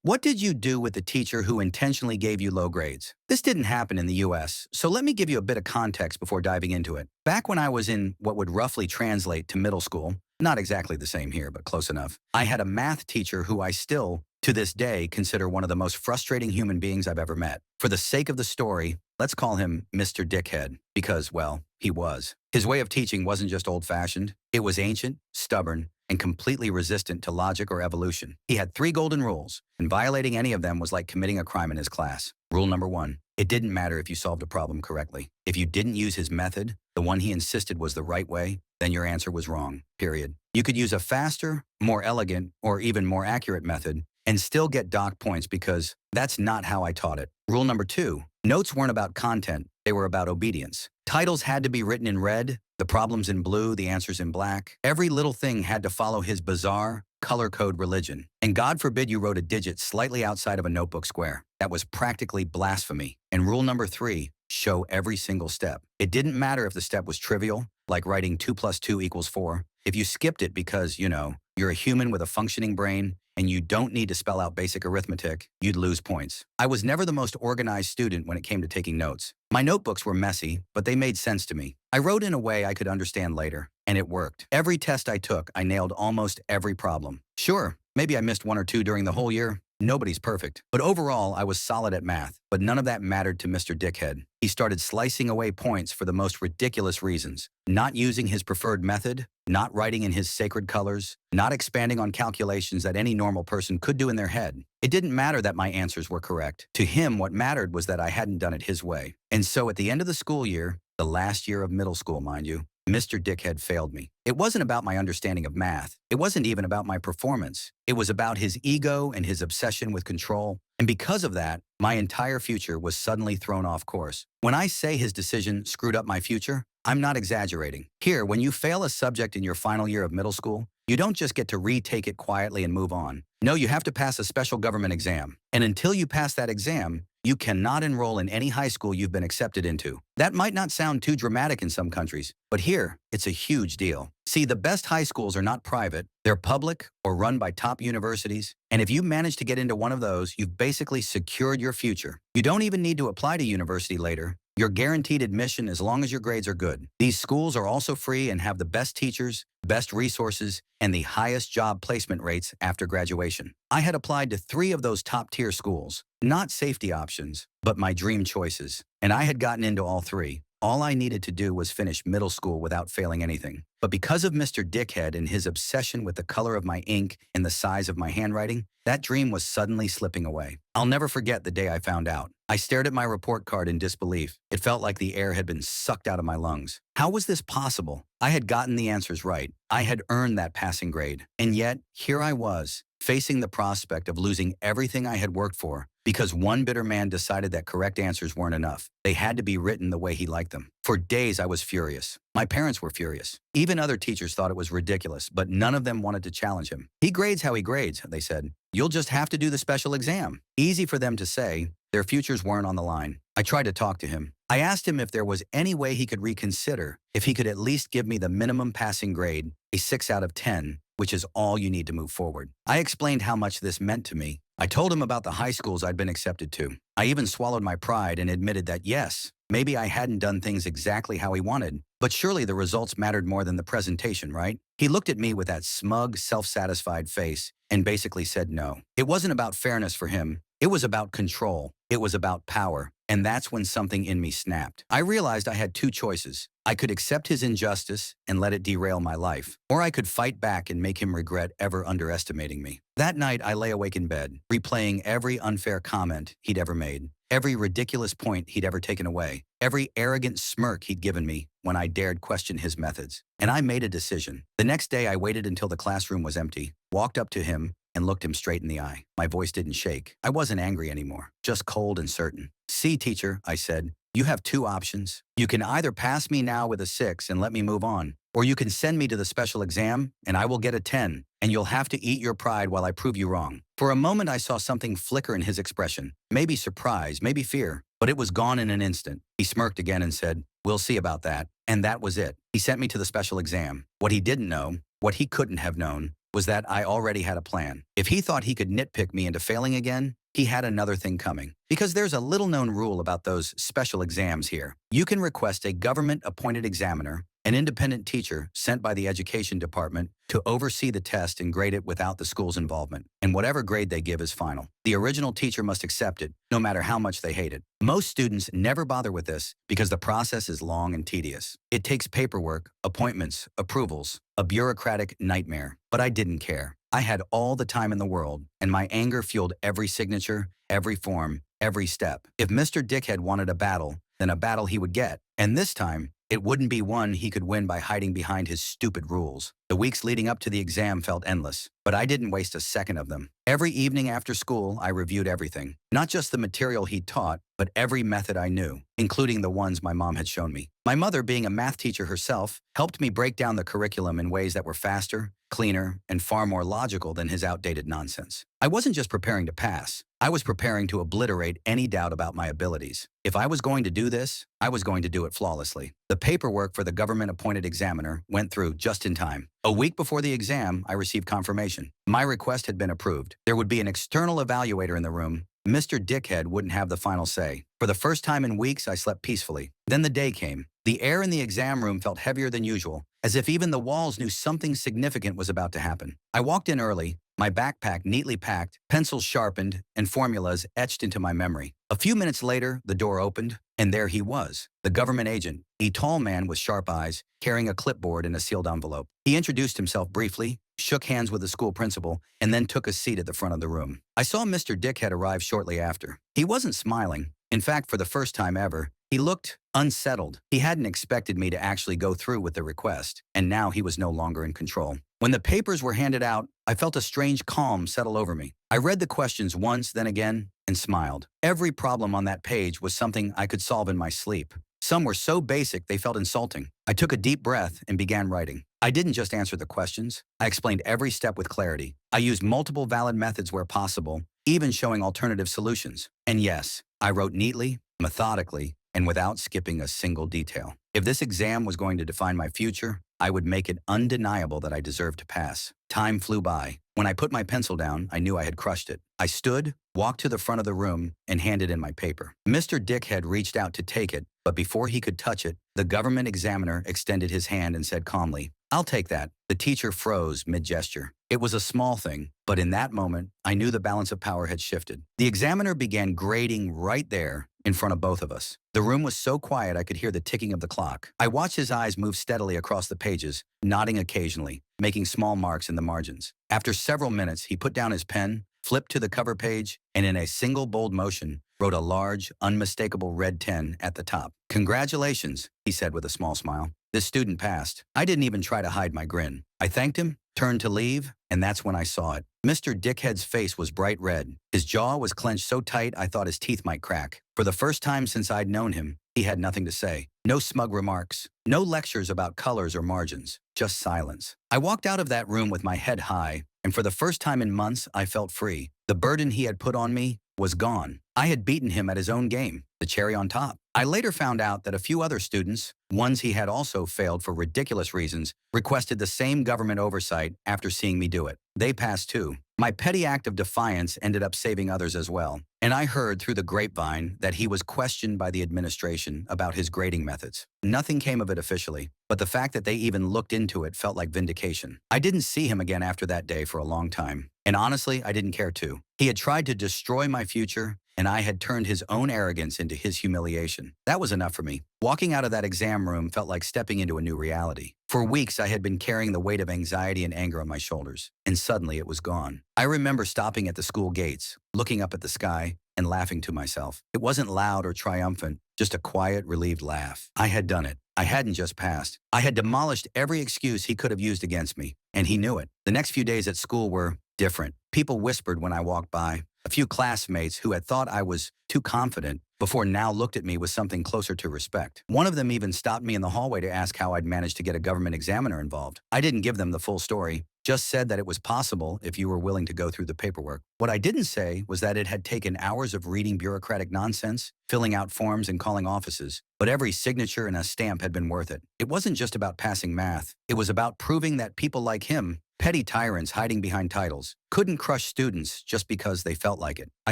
What did you do with the teacher who intentionally gave you low grades? This didn't happen in the US, so let me give you a bit of context before diving into it. Back when I was in what would roughly translate to middle school, not exactly the same here, but close enough, I had a math teacher who I still, to this day, consider one of the most frustrating human beings I've ever met. For the sake of the story, let's call him Mr. Dickhead, because, well, he was. His way of teaching wasn't just old-fashioned, it was ancient, stubborn, and completely resistant to logic or evolution. He had 3 golden rules, and violating any of them was like committing a crime in his class. Rule number 1, it didn't matter if you solved a problem correctly. If you didn't use his method, the one he insisted was the right way, then your answer was wrong, period. You could use a faster, more elegant, or even more accurate method and still get docked points because that's not how I taught it. Rule number 2, notes weren't about content, they were about obedience. Titles had to be written in red, the problems in blue, the answers in black. Every little thing had to follow his bizarre, color code religion. And God forbid you wrote a digit slightly outside of a notebook square. That was practically blasphemy. And rule number 3, show every single step. It didn't matter if the step was trivial, like writing 2 plus 2 equals 4. If you skipped it because, you're a human with a functioning brain and you don't need to spell out basic arithmetic, you'd lose points. I was never the most organized student when it came to taking notes. My notebooks were messy, but they made sense to me. I wrote in a way I could understand later, and it worked. Every test I took, I nailed almost every problem. Sure, maybe I missed 1 or 2 during the whole year. Nobody's perfect. But overall, I was solid at math. But none of that mattered to Mr. Dickhead. He started slicing away points for the most ridiculous reasons. Not using his preferred method, not writing in his sacred colors, not expanding on calculations that any normal person could do in their head. It didn't matter that my answers were correct. To him, what mattered was that I hadn't done it his way. And so at the end of the school year, the last year of middle school, mind you, Mr. Dickhead failed me. It wasn't about my understanding of math. It wasn't even about my performance. It was about his ego and his obsession with control. And because of that, my entire future was suddenly thrown off course. When I say his decision screwed up my future, I'm not exaggerating. Here, when you fail a subject in your final year of middle school, you don't just get to retake it quietly and move on. No, you have to pass a special government exam. And until you pass that exam, you cannot enroll in any high school you've been accepted into. That might not sound too dramatic in some countries, but here, it's a huge deal. See, the best high schools are not private, they're public or run by top universities, and if you manage to get into one of those, you've basically secured your future. You don't even need to apply to university later. You're guaranteed admission as long as your grades are good. These schools are also free and have the best teachers, best resources, and the highest job placement rates after graduation. I had applied to 3 of those top-tier schools, not safety options, but my dream choices. And I had gotten into all 3. All I needed to do was finish middle school without failing anything. But because of Mr. Dickhead and his obsession with the color of my ink and the size of my handwriting, that dream was suddenly slipping away. I'll never forget the day I found out. I stared at my report card in disbelief. It felt like the air had been sucked out of my lungs. How was this possible? I had gotten the answers right. I had earned that passing grade. And yet, here I was, facing the prospect of losing everything I had worked for because one bitter man decided that correct answers weren't enough. They had to be written the way he liked them. For days, I was furious. My parents were furious. Even other teachers thought it was ridiculous, but none of them wanted to challenge him. He grades how he grades, they said. You'll just have to do the special exam. Easy for them to say. Their futures weren't on the line. I tried to talk to him. I asked him if there was any way he could reconsider, if he could at least give me the minimum passing grade, a 6 out of 10, which is all you need to move forward. I explained how much this meant to me. I told him about the high schools I'd been accepted to. I even swallowed my pride and admitted that yes, maybe I hadn't done things exactly how he wanted, but surely the results mattered more than the presentation, right? He looked at me with that smug, self-satisfied face and basically said no. It wasn't about fairness for him. It was about control. It was about power. And that's when something in me snapped. I realized I had 2 choices. I could accept his injustice and let it derail my life, or I could fight back and make him regret ever underestimating me. That night, I lay awake in bed, replaying every unfair comment he'd ever made, every ridiculous point he'd ever taken away, every arrogant smirk he'd given me when I dared question his methods. And I made a decision. The next day, I waited until the classroom was empty, walked up to him, and looked him straight in the eye. My voice didn't shake. I wasn't angry anymore, just cold and certain. See, teacher, I said, you have 2 options. You can either pass me now with a 6 and let me move on, or you can send me to the special exam and I will get a 10, and you'll have to eat your pride while I prove you wrong. For a moment, I saw something flicker in his expression, maybe surprise, maybe fear, but it was gone in an instant. He smirked again and said, we'll see about that. And that was it. He sent me to the special exam. What he didn't know, what he couldn't have known, was that I already had a plan. If he thought he could nitpick me into failing again, he had another thing coming. Because there's a little-known rule about those special exams here. You can request a government-appointed examiner, an independent teacher sent by the education department, to oversee the test and grade it without the school's involvement. And whatever grade they give is final. The original teacher must accept it, no matter how much they hate it. Most students never bother with this because the process is long and tedious. It takes paperwork, appointments, approvals, a bureaucratic nightmare. But I didn't care. I had all the time in the world, and my anger fueled every signature, every form, every step. If Mr. Dickhead wanted a battle, then a battle he would get. And this time, it wouldn't be one he could win by hiding behind his stupid rules. The weeks leading up to the exam felt endless, but I didn't waste a second of them. Every evening after school, I reviewed everything. Not just the material he'd taught, but every method I knew, including the ones my mom had shown me. My mother, being a math teacher herself, helped me break down the curriculum in ways that were faster, cleaner, and far more logical than his outdated nonsense. I wasn't just preparing to pass. I was preparing to obliterate any doubt about my abilities. If I was going to do this, I was going to do it flawlessly. The paperwork for the government-appointed examiner went through just in time. A week before the exam, I received confirmation. My request had been approved. There would be an external evaluator in the room. Mr. Dickhead wouldn't have the final say. For the first time in weeks, I slept peacefully. Then the day came. The air in the exam room felt heavier than usual, as if even the walls knew something significant was about to happen. I walked in early, my backpack neatly packed, pencils sharpened, and formulas etched into my memory. A few minutes later, the door opened, and there he was, the government agent, a tall man with sharp eyes, carrying a clipboard and a sealed envelope. He introduced himself briefly, shook hands with the school principal, and then took a seat at the front of the room. I saw Mr. Dickhead arrive shortly after. He wasn't smiling. In fact, for the first time ever, he looked unsettled. He hadn't expected me to actually go through with the request, and now he was no longer in control. When the papers were handed out, I felt a strange calm settle over me. I read the questions once, then again, and smiled. Every problem on that page was something I could solve in my sleep. Some were so basic they felt insulting. I took a deep breath and began writing. I didn't just answer the questions. I explained every step with clarity. I used multiple valid methods where possible, even showing alternative solutions. And yes, I wrote neatly, methodically, and without skipping a single detail. If this exam was going to define my future, I would make it undeniable that I deserved to pass. Time flew by. When I put my pencil down, I knew I had crushed it. I stood, walked to the front of the room, and handed in my paper. Mr. Dickhead reached out to take it, but before he could touch it, the government examiner extended his hand and said calmly, "I'll take that." The teacher froze mid-gesture. It was a small thing, but in that moment, I knew the balance of power had shifted. The examiner began grading right there in front of both of us. The room was so quiet I could hear the ticking of the clock. I watched his eyes move steadily across the pages, nodding occasionally, making small marks in the margins. After several minutes, he put down his pen, flipped to the cover page, and in a single bold motion, wrote a large, unmistakable red 10 at the top. "Congratulations," he said with a small smile. "This student passed." I didn't even try to hide my grin. I thanked him, turned to leave, and that's when I saw it. Mr. Dickhead's face was bright red. His jaw was clenched so tight I thought his teeth might crack. For the first time since I'd known him, he had nothing to say. No smug remarks. No lectures about colors or margins. Just silence. I walked out of that room with my head high, and for the first time in months, I felt free. The burden he had put on me was gone. I had beaten him at his own game, the cherry on top. I later found out that a few other students, ones he had also failed for ridiculous reasons, requested the same government oversight after seeing me do it. They passed too. My petty act of defiance ended up saving others as well. And I heard through the grapevine that he was questioned by the administration about his grading methods. Nothing came of it officially, but the fact that they even looked into it felt like vindication. I didn't see him again after that day for a long time. And honestly, I didn't care to. He had tried to destroy my future, and I had turned his own arrogance into his humiliation. That was enough for me. Walking out of that exam room felt like stepping into a new reality. For weeks, I had been carrying the weight of anxiety and anger on my shoulders, and suddenly it was gone. I remember stopping at the school gates, looking up at the sky, and laughing to myself. It wasn't loud or triumphant, just a quiet, relieved laugh. I had done it. I hadn't just passed. I had demolished every excuse he could have used against me, and he knew it. The next few days at school were different. People whispered when I walked by. A few classmates who had thought I was too confident before now looked at me with something closer to respect. One of them even stopped me in the hallway to ask how I'd managed to get a government examiner involved. I didn't give them the full story, just said that it was possible if you were willing to go through the paperwork. What I didn't say was that it had taken hours of reading bureaucratic nonsense, filling out forms and calling offices, but every signature and a stamp had been worth it. It wasn't just about passing math. It was about proving that people like him, petty tyrants hiding behind titles, couldn't crush students just because they felt like it. I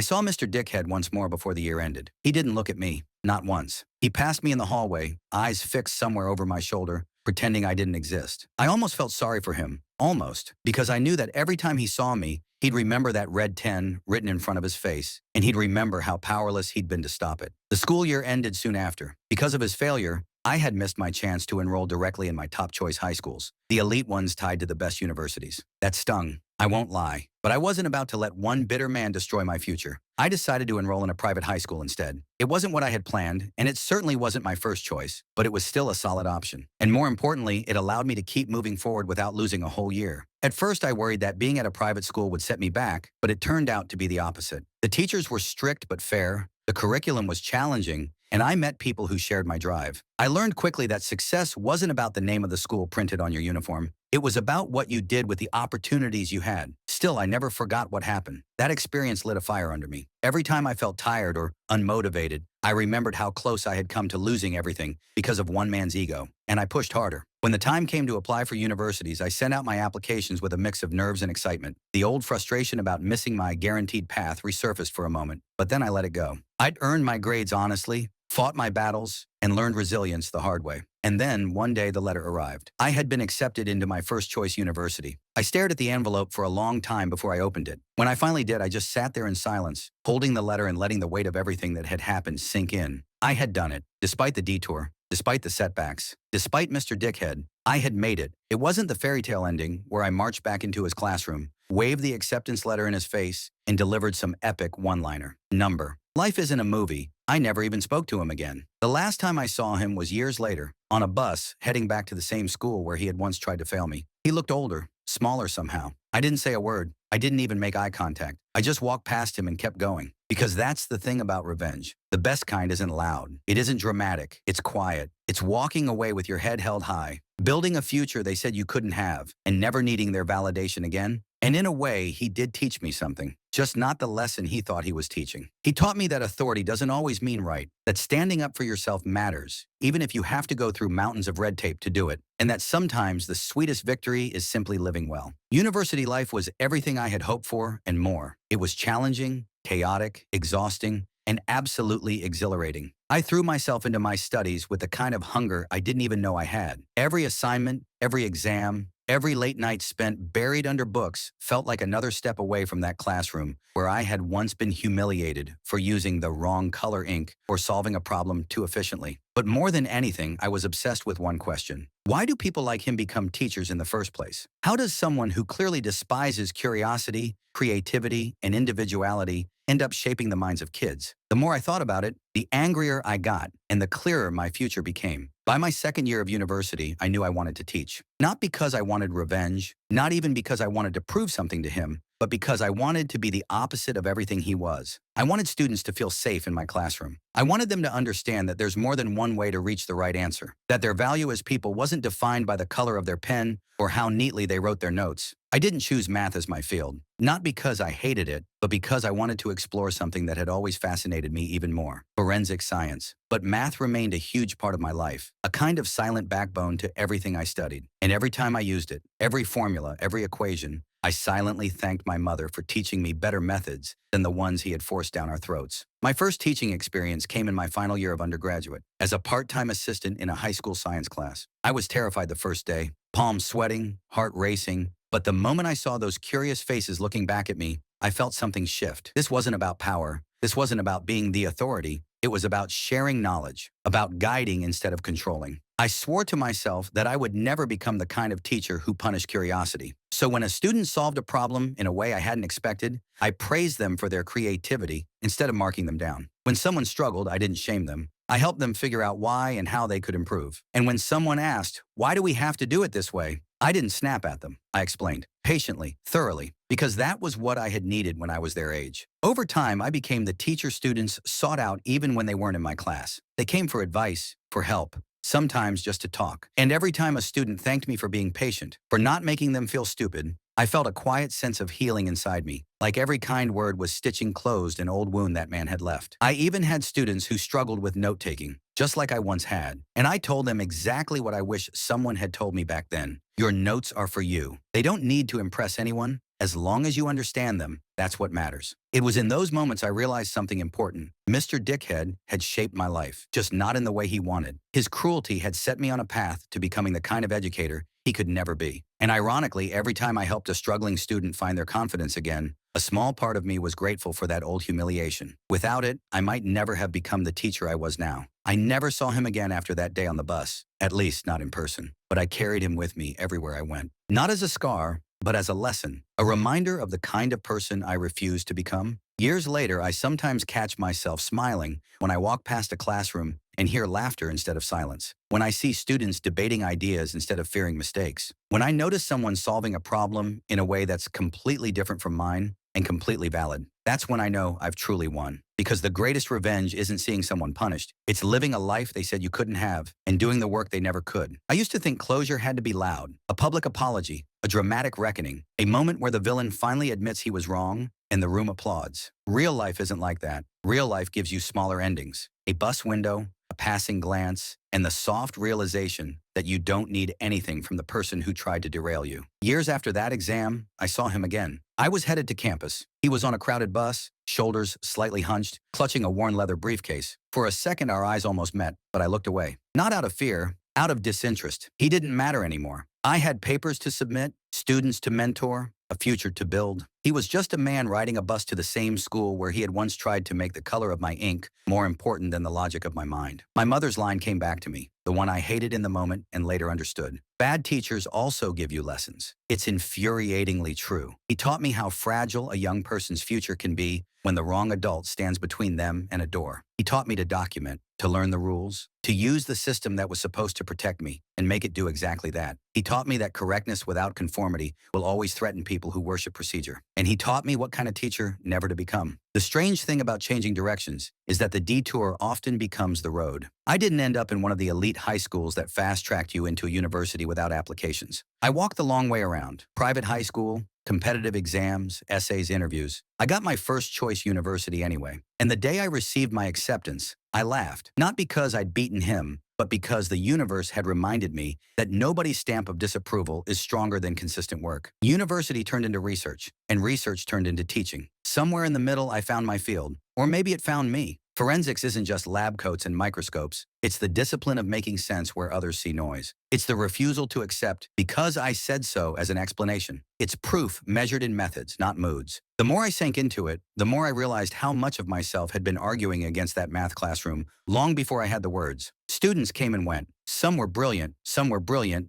saw Mr. Dickhead once more before the year ended. He didn't look at me, not once. He passed me in the hallway, eyes fixed somewhere over my shoulder, pretending I didn't exist. I almost felt sorry for him, almost, because I knew that every time he saw me, he'd remember that red 10 written in front of his face, and he'd remember how powerless he'd been to stop it. The school year ended soon after. Because of his failure, I had missed my chance to enroll directly in my top choice high schools, the elite ones tied to the best universities. That stung, I won't lie, but I wasn't about to let one bitter man destroy my future. I decided to enroll in a private high school instead. It wasn't what I had planned, and it certainly wasn't my first choice, but it was still a solid option. And more importantly, it allowed me to keep moving forward without losing a whole year. At first, I worried that being at a private school would set me back, but it turned out to be the opposite. The teachers were strict but fair, the curriculum was challenging, and I met people who shared my drive. I learned quickly that success wasn't about the name of the school printed on your uniform. It was about what you did with the opportunities you had. Still, I never forgot what happened. That experience lit a fire under me. Every time I felt tired or unmotivated, I remembered how close I had come to losing everything because of one man's ego, and I pushed harder. When the time came to apply for universities, I sent out my applications with a mix of nerves and excitement. The old frustration about missing my guaranteed path resurfaced for a moment, but then I let it go. I'd earned my grades honestly, fought my battles, and learned resilience the hard way. And then, one day, the letter arrived. I had been accepted into my first choice university. I stared at the envelope for a long time before I opened it. When I finally did, I just sat there in silence, holding the letter and letting the weight of everything that had happened sink in. I had done it, despite the detour, despite the setbacks, despite Mr. Dickhead. I had made it. It wasn't the fairy tale ending where I marched back into his classroom, waved the acceptance letter in his face, and delivered some epic one-liner. Number. Life isn't a movie. I never even spoke to him again. The last time I saw him was years later, on a bus, heading back to the same school where he had once tried to fail me. He looked older, smaller somehow. I didn't say a word. I didn't even make eye contact. I just walked past him and kept going. Because that's the thing about revenge. The best kind isn't loud. It isn't dramatic. It's quiet. It's walking away with your head held high, building a future they said you couldn't have, and never needing their validation again. And in a way, he did teach me something, just not the lesson he thought he was teaching. He taught me that authority doesn't always mean right, that standing up for yourself matters, even if you have to go through mountains of red tape to do it, and that sometimes the sweetest victory is simply living well. University life was everything I had hoped for and more. It was challenging, chaotic, exhausting, and absolutely exhilarating. I threw myself into my studies with the kind of hunger I didn't even know I had. Every assignment, every exam, every late night spent buried under books felt like another step away from that classroom where I had once been humiliated for using the wrong color ink or solving a problem too efficiently. But more than anything, I was obsessed with one question. Why do people like him become teachers in the first place? How does someone who clearly despises curiosity, creativity, and individuality end up shaping the minds of kids? The more I thought about it, the angrier I got, and the clearer my future became. By my second year of university, I knew I wanted to teach. Not because I wanted revenge, not even because I wanted to prove something to him, but because I wanted to be the opposite of everything he was. I wanted students to feel safe in my classroom. I wanted them to understand that there's more than one way to reach the right answer, that their value as people wasn't defined by the color of their pen or how neatly they wrote their notes. I didn't choose math as my field, not because I hated it, but because I wanted to explore something that had always fascinated me even more: forensic science. But math remained a huge part of my life, a kind of silent backbone to everything I studied. And every time I used it, every formula, every equation, I silently thanked my mother for teaching me better methods than the ones he had forced down our throats. My first teaching experience came in my final year of undergraduate, as a part-time assistant in a high school science class. I was terrified the first day, palms sweating, heart racing, but the moment I saw those curious faces looking back at me, I felt something shift. This wasn't about power. This wasn't about being the authority. It was about sharing knowledge, about guiding instead of controlling. I swore to myself that I would never become the kind of teacher who punished curiosity. So when a student solved a problem in a way I hadn't expected, I praised them for their creativity instead of marking them down. When someone struggled, I didn't shame them. I helped them figure out why and how they could improve. And when someone asked, "Why do we have to do it this way?" I didn't snap at them. I explained, patiently, thoroughly, because that was what I had needed when I was their age. Over time, I became the teacher students sought out even when they weren't in my class. They came for advice, for help, sometimes just to talk. And every time a student thanked me for being patient, for not making them feel stupid, I felt a quiet sense of healing inside me, like every kind word was stitching closed an old wound that man had left. I even had students who struggled with note-taking, just like I once had. And I told them exactly what I wish someone had told me back then. Your notes are for you. They don't need to impress anyone. As long as you understand them, that's what matters. It was in those moments I realized something important. Mr. Dickhead had shaped my life, just not in the way he wanted. His cruelty had set me on a path to becoming the kind of educator he could never be. And ironically, every time I helped a struggling student find their confidence again, a small part of me was grateful for that old humiliation. Without it, I might never have become the teacher I was now. I never saw him again after that day on the bus, at least not in person. But I carried him with me everywhere I went. Not as a scar, but as a lesson, a reminder of the kind of person I refused to become. Years later, I sometimes catch myself smiling when I walk past a classroom and hear laughter instead of silence. When I see students debating ideas instead of fearing mistakes. When I notice someone solving a problem in a way that's completely different from mine and completely valid. That's when I know I've truly won. Because the greatest revenge isn't seeing someone punished. It's living a life they said you couldn't have and doing the work they never could. I used to think closure had to be loud, a public apology, a dramatic reckoning, a moment where the villain finally admits he was wrong and the room applauds. Real life isn't like that. Real life gives you smaller endings, a bus window, a passing glance, and the soft realization that you don't need anything from the person who tried to derail you. Years after that exam, I saw him again. I was headed to campus. He was on a crowded bus, shoulders slightly hunched, clutching a worn leather briefcase. For a second, our eyes almost met, but I looked away. Not out of fear, out of disinterest. He didn't matter anymore. I had papers to submit, students to mentor, a future to build. He was just a man riding a bus to the same school where he had once tried to make the color of my ink more important than the logic of my mind. My mother's line came back to me, the one I hated in the moment and later understood. Bad teachers also give you lessons. It's infuriatingly true. He taught me how fragile a young person's future can be when the wrong adult stands between them and a door. He taught me to document, to learn the rules, to use the system that was supposed to protect me and make it do exactly that. He taught me that correctness without conformity will always threaten people who worship procedure. And he taught me what kind of teacher never to become. The strange thing about changing directions is that the detour often becomes the road. I didn't end up in one of the elite high schools that fast-tracked you into a university without applications. I walked the long way around. Private high school, competitive exams, essays, interviews. I got my first choice university anyway. And the day I received my acceptance, I laughed. Not because I'd beaten him, but because the universe had reminded me that nobody's stamp of disapproval is stronger than consistent work. University turned into research, and research turned into teaching. Somewhere in the middle, I found my field. Or maybe it found me. Forensics isn't just lab coats and microscopes. It's the discipline of making sense where others see noise. It's the refusal to accept because I said so as an explanation. It's proof measured in methods, not moods. The more I sank into it, the more I realized how much of myself had been arguing against that math classroom long before I had the words. Students came and went. Some were brilliant,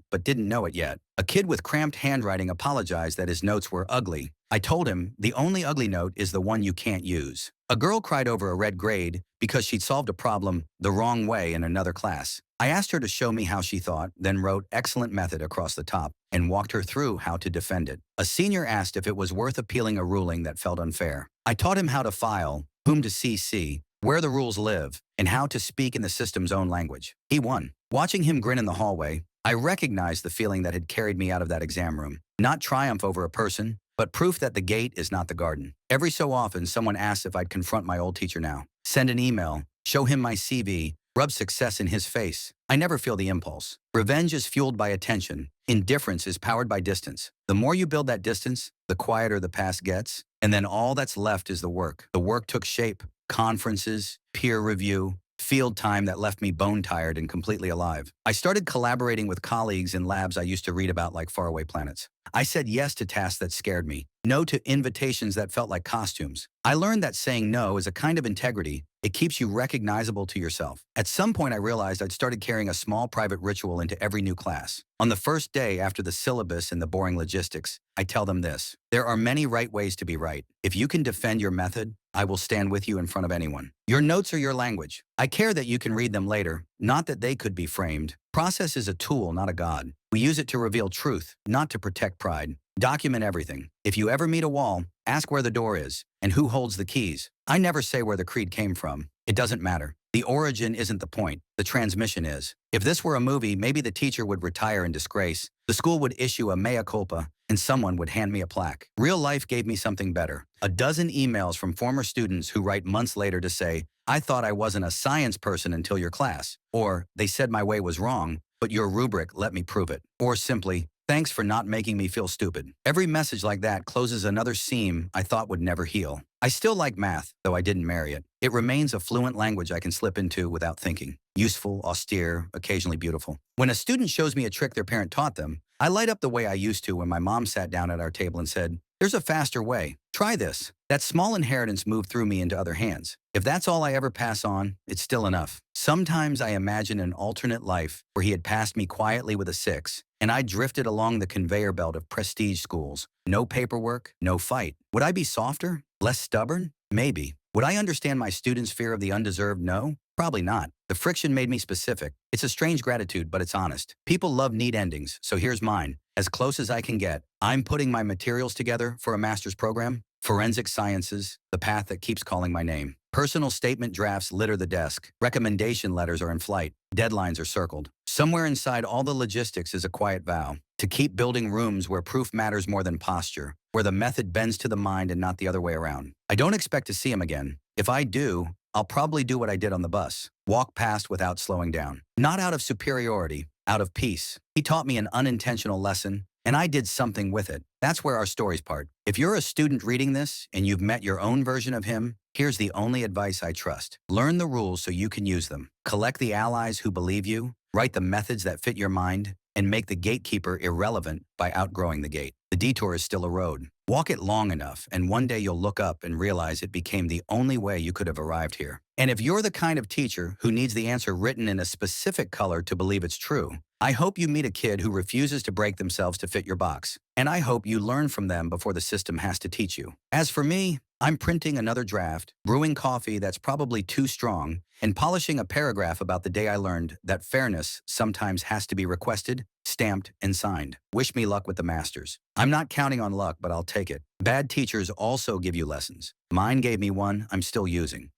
but didn't know it yet. A kid with cramped handwriting apologized that his notes were ugly. I told him, the only ugly note is the one you can't use. A girl cried over a red grade because she'd solved a problem the wrong way in another class. I asked her to show me how she thought, then wrote excellent method across the top and walked her through how to defend it. A senior asked if it was worth appealing a ruling that felt unfair. I taught him how to file, whom to CC, where the rules live, and how to speak in the system's own language. He won. Watching him grin in the hallway, I recognized the feeling that had carried me out of that exam room. Not triumph over a person, but proof that the gate is not the garden. Every so often, someone asks if I'd confront my old teacher now. Send an email, show him my CV, rub success in his face. I never feel the impulse. Revenge is fueled by attention. Indifference is powered by distance. The more you build that distance, the quieter the past gets. And then all that's left is the work. The work took shape. Conferences, peer review, field time that left me bone-tired and completely alive. I started collaborating with colleagues in labs I used to read about like faraway planets. I said yes to tasks that scared me, no to invitations that felt like costumes. I learned that saying no is a kind of integrity. It keeps you recognizable to yourself. At some point, I realized I'd started carrying a small private ritual into every new class. On the first day after the syllabus and the boring logistics, I tell them this: there are many right ways to be right. If you can defend your method, I will stand with you in front of anyone. Your notes are your language. I care that you can read them later, not that they could be framed. Process is a tool, not a god. We use it to reveal truth, not to protect pride. Document everything. If you ever meet a wall, ask where the door is and who holds the keys. I never say where the creed came from. It doesn't matter. The origin isn't the point. The transmission is. If this were a movie, maybe the teacher would retire in disgrace, the school would issue a mea culpa, and someone would hand me a plaque. Real life gave me something better. A dozen emails from former students who write months later to say, I thought I wasn't a science person until your class. Or, they said my way was wrong, but your rubric let me prove it. Or simply, thanks for not making me feel stupid. Every message like that closes another seam I thought would never heal. I still like math, though I didn't marry it. It remains a fluent language I can slip into without thinking. Useful, austere, occasionally beautiful. When a student shows me a trick their parent taught them, I light up the way I used to when my mom sat down at our table and said, there's a faster way. Try this. That small inheritance moved through me into other hands. If that's all I ever pass on, it's still enough. Sometimes I imagine an alternate life where he had passed me quietly with a 6, and I drifted along the conveyor belt of prestige schools. No paperwork, no fight. Would I be softer? Less stubborn? Maybe. Would I understand my students' fear of the undeserved? No. Probably not. The friction made me specific. It's a strange gratitude, but it's honest. People love neat endings, so here's mine. As close as I can get, I'm putting my materials together for a master's program. Forensic sciences, the path that keeps calling my name. Personal statement drafts litter the desk. Recommendation letters are in flight. Deadlines are circled. Somewhere inside all the logistics is a quiet vow to keep building rooms where proof matters more than posture, where the method bends to the mind and not the other way around. I don't expect to see him again. If I do, I'll probably do what I did on the bus. Walk past without slowing down. Not out of superiority, out of peace. He taught me an unintentional lesson, and I did something with it. That's where our stories part. If you're a student reading this and you've met your own version of him, here's the only advice I trust. Learn the rules so you can use them. Collect the allies who believe you, write the methods that fit your mind, and make the gatekeeper irrelevant by outgrowing the gate. The detour is still a road. Walk it long enough, and one day you'll look up and realize it became the only way you could have arrived here. And if you're the kind of teacher who needs the answer written in a specific color to believe it's true, I hope you meet a kid who refuses to break themselves to fit your box. And I hope you learn from them before the system has to teach you. As for me, I'm printing another draft, brewing coffee that's probably too strong, and polishing a paragraph about the day I learned that fairness sometimes has to be requested, stamped, and signed. Wish me luck with the masters. I'm not counting on luck, but I'll take it. Bad teachers also give you lessons. Mine gave me one I'm still using.